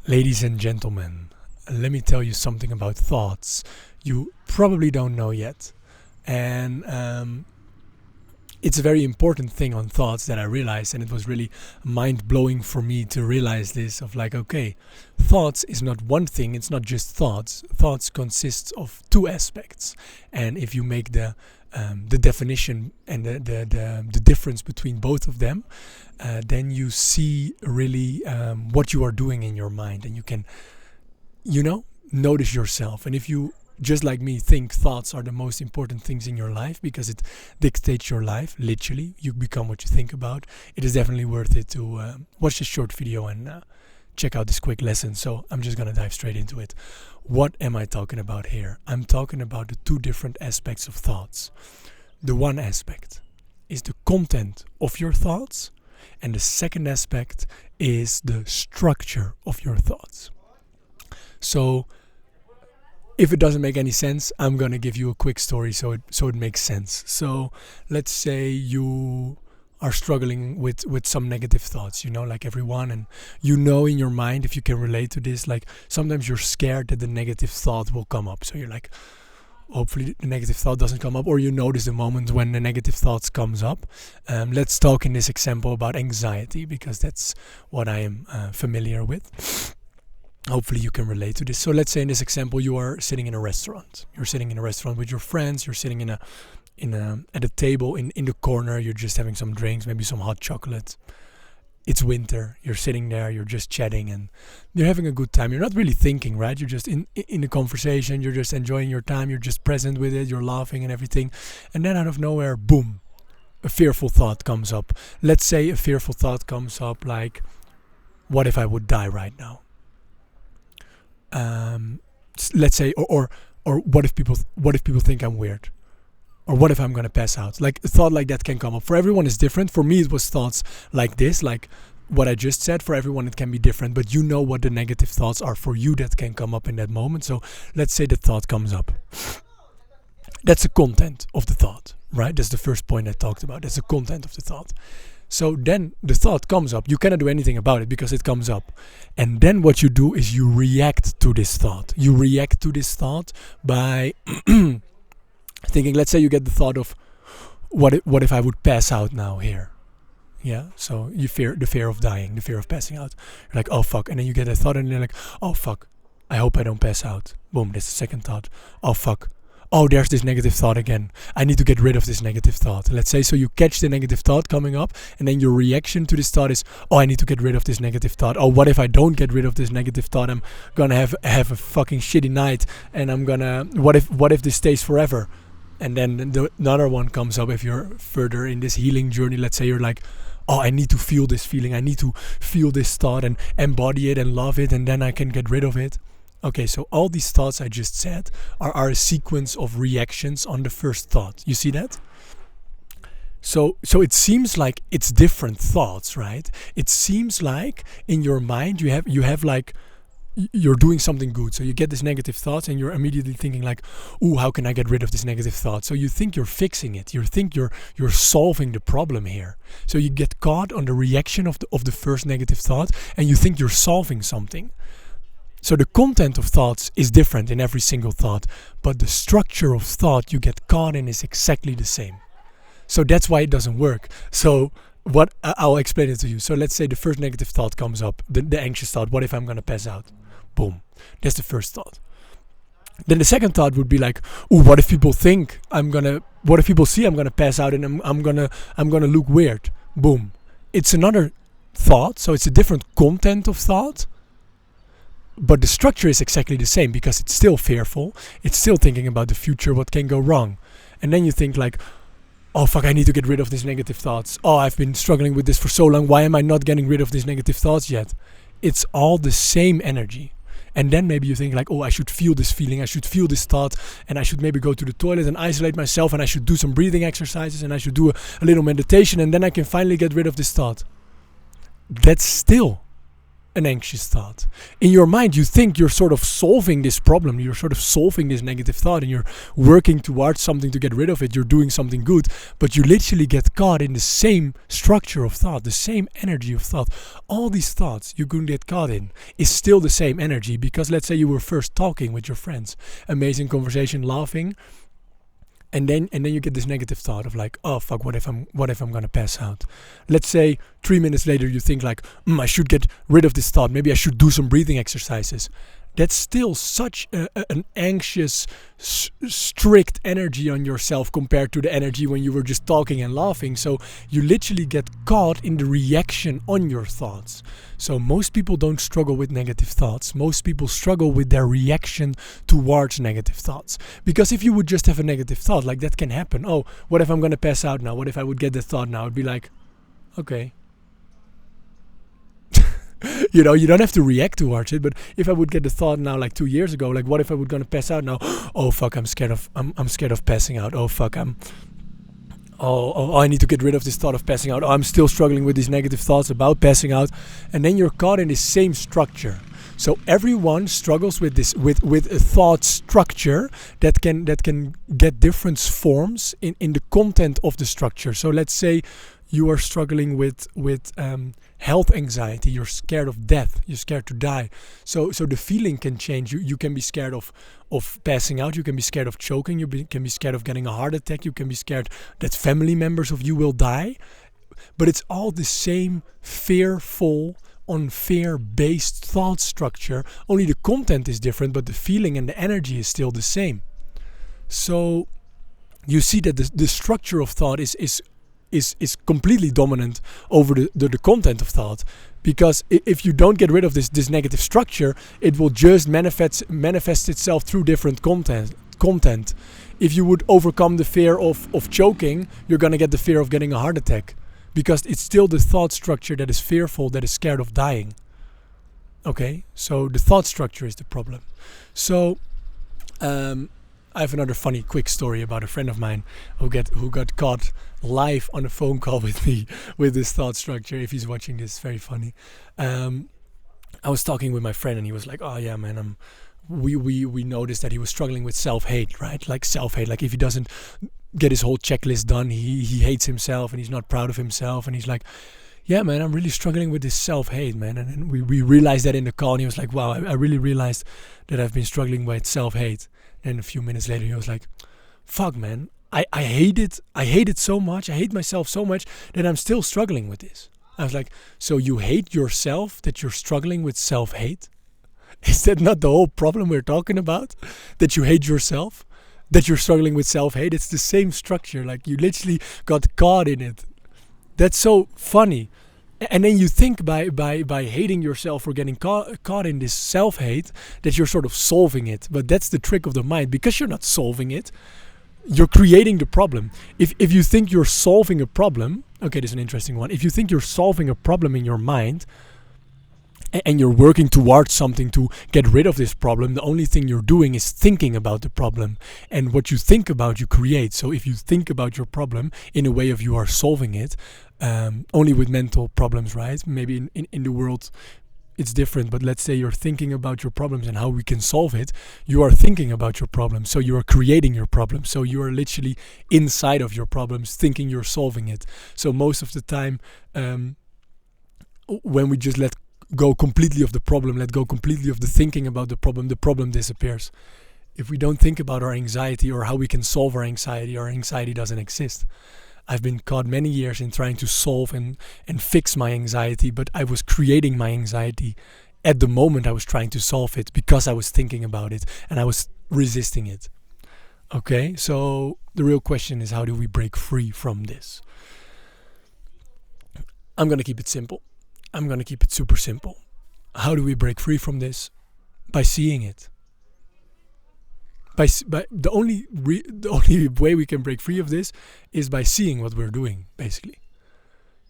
Ladies and gentlemen, let me tell you something about thoughts you probably don't know yet. And it's a very important thing on thoughts that I realized, and it was really mind blowing for me to realize this of like, okay, thoughts is not one thing, it's not just thoughts. Thoughts consists of two aspects. And if you make the definition and the difference between both of them, then you see really what you are doing in your mind, and you can, notice yourself. And if you, just like me, think thoughts are the most important things in your life because it dictates your life, literally, you become what you think about, it is definitely worth it to watch this short video and check out this quick lesson. So I'm just gonna dive straight into it. What am I talking about here? I'm talking about the two different aspects of thoughts. The one aspect is the content of your thoughts, and the second aspect is the structure of your thoughts. So if it doesn't make any sense, I'm gonna give you a quick story so it makes sense. So let's say you are struggling with some negative thoughts, like everyone, and in your mind, if you can relate to this, like sometimes you're scared that the negative thought will come up. So you're like, hopefully the negative thought doesn't come up, or you notice the moment when the negative thoughts comes up. Let's talk in this example about anxiety, because that's what I am familiar with. Hopefully you can relate to this. So let's say in this example you are sitting in a restaurant. You're sitting in a restaurant with your friends. You're sitting at a table in the corner. You're just having some drinks, maybe some hot chocolate. It's winter. You're sitting there. You're just chatting and you're having a good time. You're not really thinking, right? You're just in a conversation. You're just enjoying your time. You're just present with it. You're laughing and everything. And then out of nowhere, boom, a fearful thought comes up. Let's say a fearful thought comes up like, what if I would die right now? Let's say, or what if people think I'm weird, or what if I'm gonna pass out? Like a thought like that can come up. For everyone is different. For me, it was thoughts like this, like what I just said. For everyone, it can be different. But you know what the negative thoughts are for you that can come up in that moment. So let's say the thought comes up. That's the content of the thought, right? That's the first point I talked about. That's the content of the thought. So then the thought comes up. You cannot do anything about it because it comes up. And then what you do is you react to this thought. You react to this thought by thinking, let's say you get the thought of, what if I would pass out now here? Yeah, so you fear the fear of dying, the fear of passing out. You're like, oh fuck. And then you get a thought and you're like, oh fuck, I hope I don't pass out. Boom, that's the second thought. Oh fuck. Oh, there's this negative thought again. I need to get rid of this negative thought. Let's say, so you catch the negative thought coming up, and then your reaction to this thought is, oh, I need to get rid of this negative thought. Oh, what if I don't get rid of this negative thought? I'm gonna have a fucking shitty night, and I'm gonna, what if this stays forever? And then another one comes up if you're further in this healing journey. Let's say you're like, oh, I need to feel this feeling. I need to feel this thought and embody it and love it, and then I can get rid of it. Okay, so all these thoughts I just said are a sequence of reactions on the first thought. You see that? So it seems like it's different thoughts, right? It seems like in your mind you have like, you're doing something good. So you get this negative thoughts and you're immediately thinking like, ooh, how can I get rid of this negative thought? So you think you're fixing it. You think you're solving the problem here. So you get caught on the reaction of the first negative thought, and you think you're solving something. So the content of thoughts is different in every single thought, but the structure of thought you get caught in is exactly the same. So that's why it doesn't work. So I'll explain it to you. So let's say the first negative thought comes up, the anxious thought, what if I'm gonna pass out? Boom. That's the first thought. Then the second thought would be like, ooh, what if people see I'm gonna pass out and I'm gonna look weird? Boom. It's another thought, so it's a different content of thought. But the structure is exactly the same because it's still fearful. It's still thinking about the future, what can go wrong. And then you think like, oh fuck, I need to get rid of these negative thoughts. Oh, I've been struggling with this for so long. Why am I not getting rid of these negative thoughts yet? It's all the same energy. And then maybe you think like, oh, I should feel this feeling. I should feel this thought. And I should maybe go to the toilet and isolate myself. And I should do some breathing exercises. And I should do a little meditation. And then I can finally get rid of this thought. That's still an anxious thought. In your mind, you think you're sort of solving this problem, you're sort of solving this negative thought, and you're working towards something to get rid of it, you're doing something good, but you literally get caught in the same structure of thought, the same energy of thought. All these thoughts you could get caught in is still the same energy, because let's say you were first talking with your friends, amazing conversation, laughing, and then you get this negative thought of like, oh fuck, what if I'm gonna pass out? Let's say 3 minutes later you think like, I should get rid of this thought. Maybe I should do some breathing exercises. That's still such an anxious, strict energy on yourself compared to the energy when you were just talking and laughing. So you literally get caught in the reaction on your thoughts. So most people don't struggle with negative thoughts. Most people struggle with their reaction towards negative thoughts. Because if you would just have a negative thought, like that can happen. Oh, what if I'm going to pass out now? What if I would get the thought now? It'd be like, okay. You don't have to react towards it. But if I would get the thought now, like 2 years ago, like what if I would gonna pass out now? Oh fuck, I'm scared of passing out. Oh fuck, I need to get rid of this thought of passing out. Oh, I'm still struggling with these negative thoughts about passing out. And then you're caught in the same structure. So everyone struggles with this, with a thought structure that can get different forms in the content of the structure. So let's say you are struggling with health anxiety. You're scared of death. You're scared to die. So the feeling can change. You can be scared of passing out. You can be scared of choking. Can be scared of getting a heart attack. You can be scared that family members of you will die. But it's all the same fearful, on fear-based thought structure. Only the content is different, but the feeling and the energy is still the same. So you see that the structure of thought is completely dominant over the content of thought. Because if you don't get rid of this negative structure, it will just manifest itself through different content. If you would overcome the fear of choking, you're going to get the fear of getting a heart attack. Because it's still the thought structure that is fearful, that is scared of dying. Okay, so the thought structure is the problem. So I have another funny quick story about a friend of mine who got caught live on a phone call with me with this thought structure. If he's watching this, very funny. I was talking with my friend and he was like, oh yeah man, we noticed that he was struggling with self-hate, right? Like self-hate, like if he doesn't get his whole checklist done, he hates himself and he's not proud of himself. And he's like, yeah man, I'm really struggling with this self-hate, man. And then we realized that in the call, and he was like, wow, I really realized that I've been struggling with self-hate. And a few minutes later he was like, fuck man, I hate it so much, I hate myself so much that I'm still struggling with this. I was like, so you hate yourself that you're struggling with self-hate? Is that not the whole problem we're talking about? That you hate yourself? That you're struggling with self-hate? It's the same structure, like you literally got caught in it. That's so funny. And then you think by hating yourself or getting caught in this self-hate that you're sort of solving it. But that's the trick of the mind. Because you're not solving it, you're creating the problem. If you think you're solving a problem, okay, this is an interesting one. If you think you're solving a problem in your mind and you're working towards something to get rid of this problem, the only thing you're doing is thinking about the problem. And what you think about, you create. So if you think about your problem in a way of you are solving it, only with mental problems, right? Maybe in the world it's different, but let's say you're thinking about your problems and how we can solve it. You are thinking about your problem, so you are creating your problem. So you are literally inside of your problems, thinking you're solving it. So most of the time, when we just let go completely of the problem, let go completely of the thinking about the problem disappears. If we don't think about our anxiety or how we can solve our anxiety doesn't exist. I've been caught many years in trying to solve and fix my anxiety, but I was creating my anxiety at the moment I was trying to solve it because I was thinking about it and I was resisting it. Okay, so the real question is, how do we break free from this? I'm going to keep it simple. I'm going to keep it super simple. How do we break free from this? By seeing it. By the only way we can break free of this is by seeing what we're doing, basically.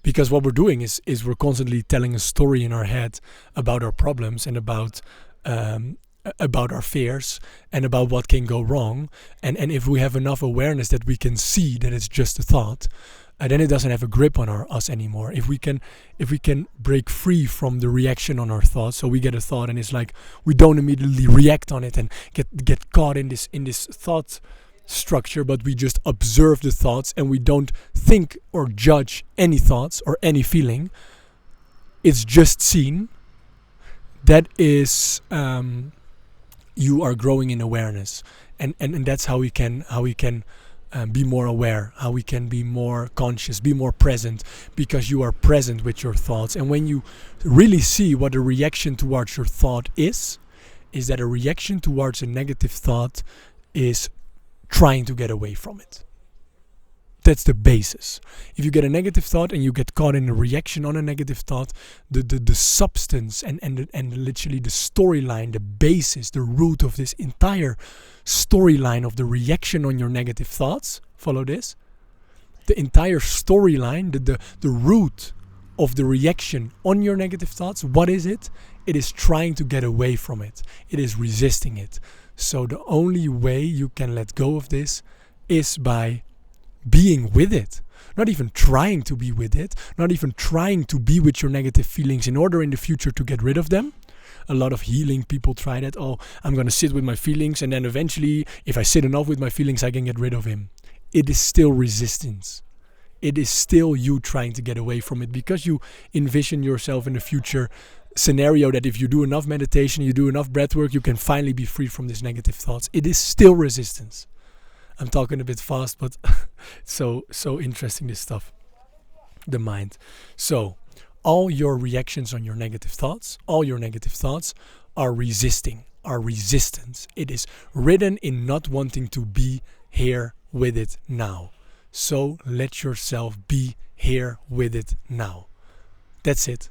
Because what we're doing is we're constantly telling a story in our head about our problems and about our fears and about what can go wrong. And if we have enough awareness that we can see that it's just a thought, then it doesn't have a grip on us anymore. If we can break free from the reaction on our thoughts, so we get a thought and it's like we don't immediately react on it and get caught in this thought structure, but we just observe the thoughts and we don't think or judge any thoughts or any feeling. It's just seen. That is, you are growing in awareness, and that's how we can be more aware, how we can be more conscious, be more present, because you are present with your thoughts. And when you really see what a reaction towards your thought is that a reaction towards a negative thought is trying to get away from it. That's the basis. If you get a negative thought and you get caught in a reaction on a negative thought, the substance and literally the storyline, the basis, the root of this entire storyline of the reaction on your negative thoughts, follow this? The entire storyline, the root of the reaction on your negative thoughts, what is it? It is trying to get away from it. It is resisting it. So the only way you can let go of this is by being with it, not even trying to be with it, not even trying to be with your negative feelings in order in the future to get rid of them. A lot of healing people try that. Oh, I'm going to sit with my feelings, and then eventually, if I sit enough with my feelings, I can get rid of him. It is still resistance. It is still you trying to get away from it, because you envision yourself in a future scenario that if you do enough meditation, you do enough breath work, you can finally be free from these negative thoughts. It is still resistance. I'm talking a bit fast, but so interesting, this stuff. The mind. So all your reactions on your negative thoughts, all your negative thoughts are resistance. It is written in not wanting to be here with it now. So let yourself be here with it now. That's it.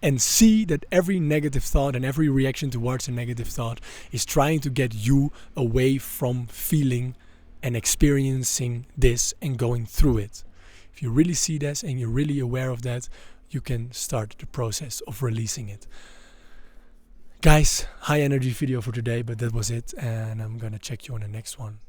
And see that every negative thought and every reaction towards a negative thought is trying to get you away from feeling and experiencing this and going through it. If you really see this and you're really aware of that, you can start the process of releasing it. Guys, high energy video for today, but that was it. And I'm gonna check you on the next one.